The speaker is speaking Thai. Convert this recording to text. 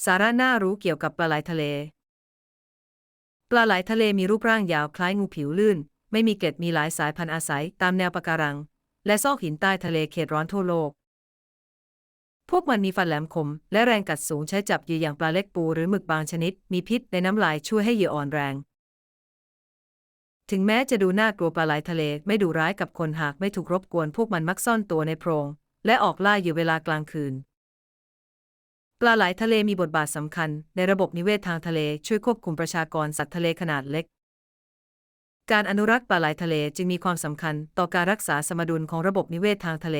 สาระน่ารู้เกี่ยวกับปลาไหลทะเลปลาไหลทะเลมีรูปร่างยาวคล้ายงูผิวลื่นไม่มีเกล็ดมีหลายสายพันธุ์อาศัยตามแนวปะการังและซอกหินใต้ทะเลเขตร้อนทั่วโลกพวกมันมีฟันแหลมคมและแรงกัดสูงใช้จับเหยื่ออย่างปลาเล็กปูหรือหมึกบางชนิดมีพิษในน้ำลายช่วยให้เหยื่ออ่อนแรงถึงแม้จะดูน่ากลัวปลาไหลทะเลไม่ดุร้ายกับคนหากไม่ถูกรบกวนพวกมันมักซ่อนตัวในโพรงและออกล่าเหยื่อเวลากลางคืนปลาไหลทะเลมีบทบาทสำคัญในระบบนิเวศทางทะเลช่วยควบคุมประชากรสัตว์ทะเลขนาดเล็กการอนุรักษ์ปลาไหลทะเลจึงมีความสำคัญต่อการรักษาสมดุลของระบบนิเวศทางทะเล